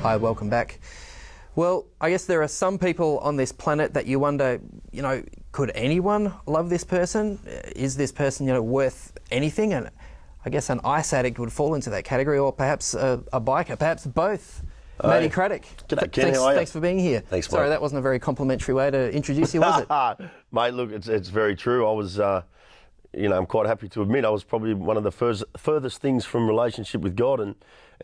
Hi, welcome back. Well, I guess there are some people on this planet that you wonder, could anyone love this person? Is this person, worth anything? And I guess an ice addict would fall into that category, or perhaps a biker, perhaps both. Mathew Kratiuk. G'day, Ken. How are you? Thanks for being here. Thanks, mate. Sorry, that wasn't a very complimentary way to introduce you, was it? Mate, look, it's very true. I was, I'm quite happy to admit I was probably one of the furthest things from relationship with God,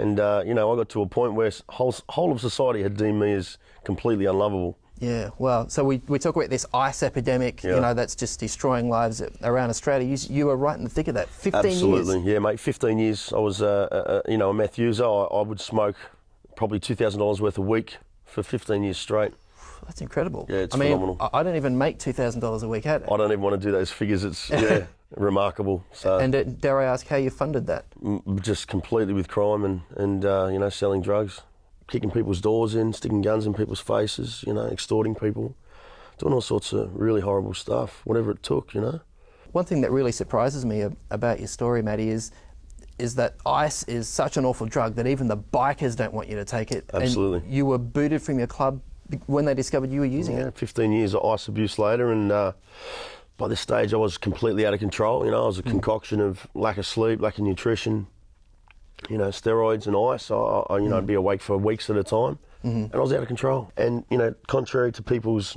and I got to a point where whole of society had deemed me as completely unlovable. Yeah, well, so we talk about this ice epidemic, that's just destroying lives around Australia. You were right in the thick of that. 15 years. Absolutely, yeah, mate. 15 years. I was, a meth user. I would smoke probably $2,000 worth a week for 15 years straight. That's incredible. Yeah, it's phenomenal. I don't even make $2,000 a week. I don't even want to do those figures. It's remarkable. So, and dare I ask how you funded that? Just completely with crime and selling drugs, kicking people's doors in, sticking guns in people's faces, extorting people, doing all sorts of really horrible stuff, whatever it took, One thing that really surprises me about your story, Matty, is that ice is such an awful drug that even the bikers don't want you to take it. Absolutely. And you were booted from your club when they discovered you were using it. 15 years of ice abuse later, and by this stage I was completely out of control. I was a concoction of lack of sleep, lack of nutrition, steroids and ice. I'd be awake for weeks at a time, and I was out of control. And, contrary to people's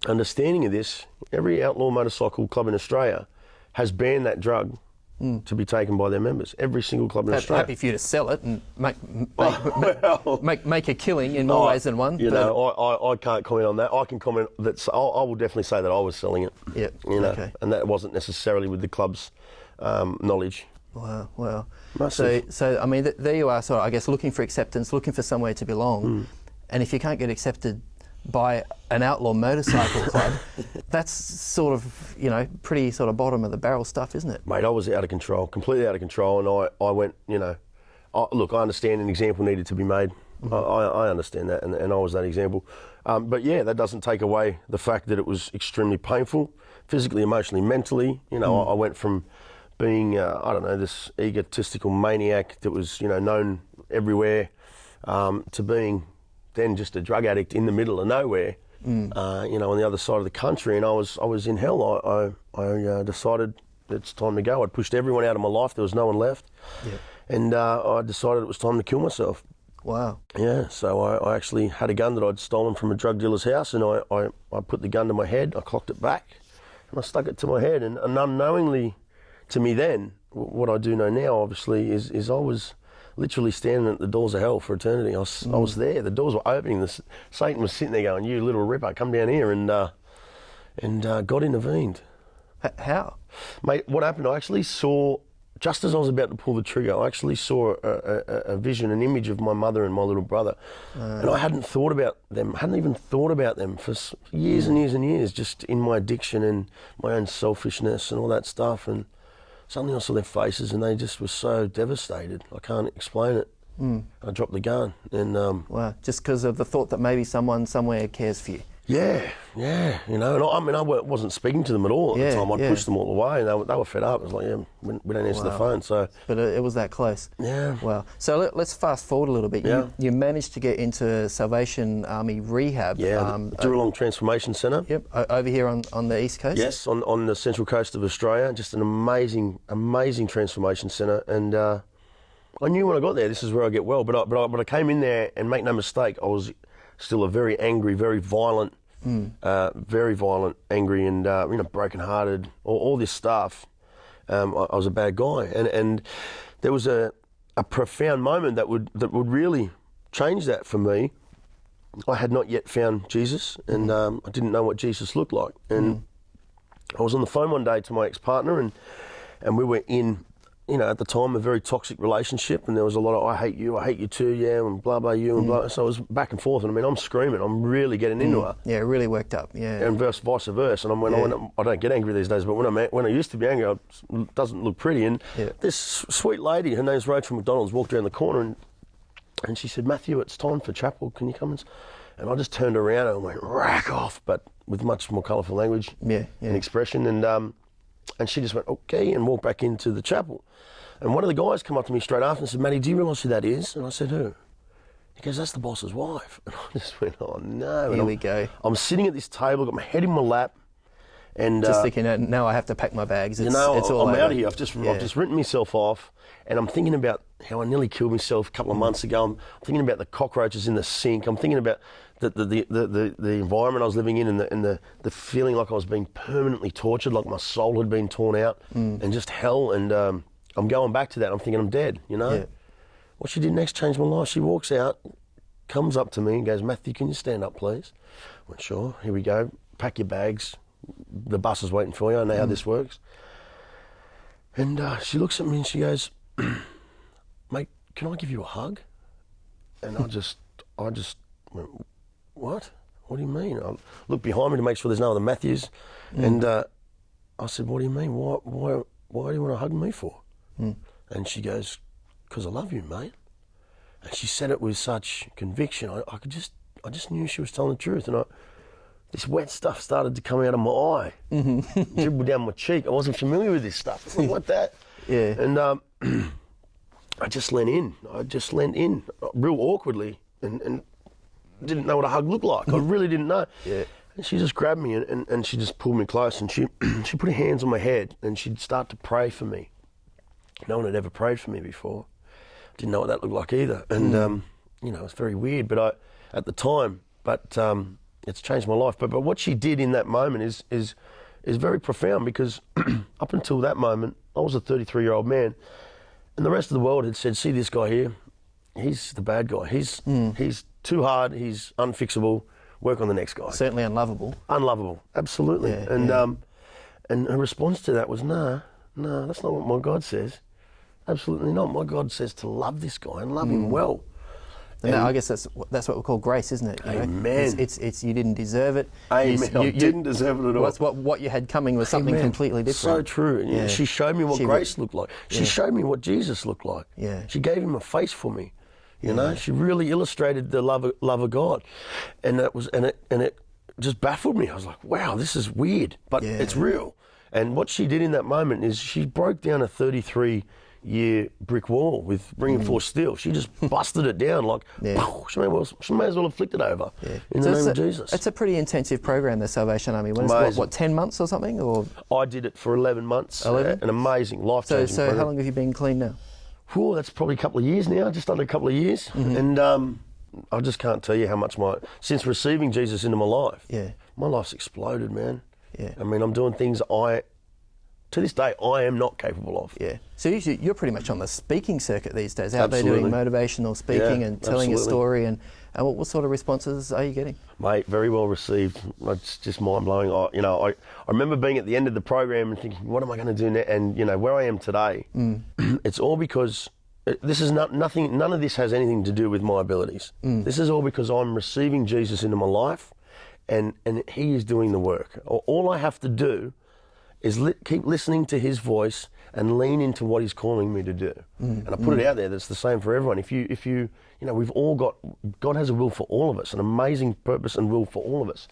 understanding of this, every outlaw motorcycle club in Australia has banned that drug to be taken by their members. Every single club in Australia. Happy for you to sell it and make a killing in more ways than one. I can't comment on that. I can comment that I will definitely say that I was selling it. Yeah. Okay. And that wasn't necessarily with the club's knowledge. Wow. Massive. So I mean, there you are. So I guess looking for acceptance, looking for somewhere to belong, and if you can't get accepted by an outlaw motorcycle club, that's sort of, pretty sort of bottom of the barrel stuff, isn't it? Mate, I was out of control, completely out of control, and I went, look, I understand an example needed to be made. I understand that, and I was that example. But yeah, that doesn't take away the fact that it was extremely painful, physically, emotionally, mentally. I went from being, this egotistical maniac that was, known everywhere, to being then just a drug addict in the middle of nowhere, on the other side of the country, and I was in hell. I decided it's time to go. I'd pushed everyone out of my life. There was no one left, and I decided it was time to kill myself. Wow. Yeah, so I actually had a gun that I'd stolen from a drug dealer's house, and I put the gun to my head, I clocked it back, and I stuck it to my head, and unknowingly to me then, what I do know now, obviously, is I was literally standing at the doors of hell for eternity. I was there. The doors were opening. Satan was sitting there going, "You little ripper, come down here," and God intervened. How? Mate, what happened? I actually saw, just as I was about to pull the trigger, I actually saw a vision, an image of my mother and my little brother, and I hadn't thought about them. Hadn't even thought about them for years and years and years, just in my addiction and my own selfishness and all that stuff. And suddenly I saw their faces, and they just were so devastated. I can't explain it. I dropped the gun, and wow, just because of the thought that maybe someone somewhere cares for you. Yeah, and I wasn't speaking to them at all at the time. I'd pushed them all away, and they were fed up. It was like, we don't answer the phone. So, but it was that close. Yeah. Wow. So let's fast forward a little bit. Yeah. You managed to get into Salvation Army rehab. Yeah, Duralong Transformation Centre. Yep, over here on the East Coast. Yes, on the central coast of Australia. Just an amazing transformation centre, and I knew when I got there this is where I get well. But I came in there, and make no mistake, I was still a very angry, very violent, angry, and broken-hearted, all this stuff. I was a bad guy, and there was a profound moment that would really change that for me. I had not yet found Jesus, and I didn't know what Jesus looked like. And I was on the phone one day to my ex-partner, and we were in, at the time, a very toxic relationship, and there was a lot of I hate you too, yeah, and blah, blah, you, and blah. So it was back and forth, and I mean, I'm screaming, I'm really getting into her. Yeah, really worked up, yeah. And vice versa. And I don't get angry these days, but when I used to be angry, it doesn't look pretty. And this sweet lady, her name's Rachel McDonald's, walked around the corner, and she said, "Mathew, it's time for chapel, can you come?" And I just turned around and went, rack off, but with much more colourful language and expression. And she just went, okay, and walked back into the chapel. And one of the guys came up to me straight after and said, "Matty, do you realise who that is?" And I said, "Who?" He goes, that's the boss's wife. And I just went, oh no. Here we go. I'm sitting at this table, got my head in my lap, and just thinking, now I have to pack my bags. It's all I'm over. out of here. I've just written myself off, and I'm thinking about how I nearly killed myself a couple of months ago. I'm thinking about the cockroaches in the sink. I'm thinking about the environment I was living in, and the feeling like I was being permanently tortured, like my soul had been torn out, and just hell. And I'm going back to that. I'm thinking I'm dead. Yeah. What she did next changed my life. She walks out, comes up to me and goes, Matthew, can you stand up, please? I went, sure. Here we go. Pack your bags. The bus is waiting for you. I know how this works. And she looks at me and she goes, mate, can I give you a hug? And I just went, what? What do you mean? I looked behind me to make sure there's no other Matthews. And I said, what do you mean? Why do you want to hug me for? And she goes, because I love you, mate. And she said it with such conviction. I just knew she was telling the truth. And this wet stuff started to come out of my eye, dribble down my cheek. I wasn't familiar with this stuff. Like that. Yeah. And I just leant in. Real awkwardly, and didn't know what a hug looked like. I really didn't know. Yeah. And she just grabbed me and she just pulled me close, and she put her hands on my head and she'd start to pray for me. No one had ever prayed for me before. Didn't know what that looked like either. And it's very weird. But at the time, it's changed my life. But what she did in that moment is very profound, because up until that moment, I was a 33-year-old man, and the rest of the world had said, see this guy here, he's the bad guy. He's too hard, he's unfixable, work on the next guy. Certainly unlovable. Unlovable, absolutely. Yeah, and her response to that was, no, that's not what my God says. Absolutely not. My God says to love this guy and love him well. And I guess that's what we call grace, isn't it? Amen. It's you didn't deserve it. Amen. You didn't deserve it at all. What you had coming was something completely different. So true. Yeah. She showed me what grace looked like. She showed me what Jesus looked like. Yeah. She gave him a face for me. You know, she really illustrated the love of God, and it just baffled me. I was like, wow, this is weird, but it's real. And what she did in that moment is she broke down a 33-year brick wall with bringing forth steel. She just busted it down like, she may as well have flicked it over in the name of Jesus. It's a pretty intensive program, the Salvation Army. What, 10 months or something? Or I did it for 11 months. 11? An amazing, life-changing program. So how long have you been clean now? That's probably a couple of years now, just under a couple of years. And I just can't tell you how much since receiving Jesus into my life, my life's exploded, man. Yeah. I mean, I'm doing things to this day, I am not capable of. Yeah. So you're pretty much on the speaking circuit these days, out there doing motivational speaking and telling a story. And what sort of responses are you getting? Mate, very well received. It's just mind-blowing. I remember being at the end of the program and thinking, what am I going to do now? And, where I am today, it's all because this is nothing. None of this has anything to do with my abilities. This is all because I'm receiving Jesus into my life, and he is doing the work. All I have to do is keep listening to his voice and lean into what he's calling me to do. And I put it out there that's the same for everyone. If you we've all got, God has a will for all of us, an amazing purpose and will for all of us.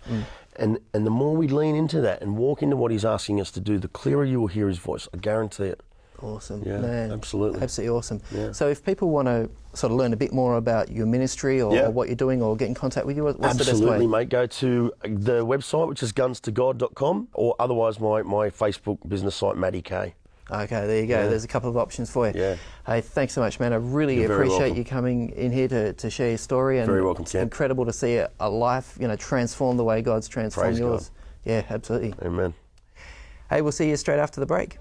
And the more we lean into that and walk into what he's asking us to do, the clearer you will hear his voice. I guarantee it. Awesome. Yeah, man. Absolutely. Absolutely awesome. Yeah. So if people want to sort of learn a bit more about your ministry or what you're doing or get in contact with you, what's the best way? Absolutely, mate. Go to the website, which is gunstogod.com, or otherwise my Facebook business site, Maddie K. Okay, there you go. There's a couple of options for you. Yeah. Hey, thanks so much, man. I really appreciate you coming in here to share your story. And very welcome, it's incredible to see a life, transform the way God's transformed yours. God. Yeah, absolutely. Amen. Hey, we'll see you straight after the break.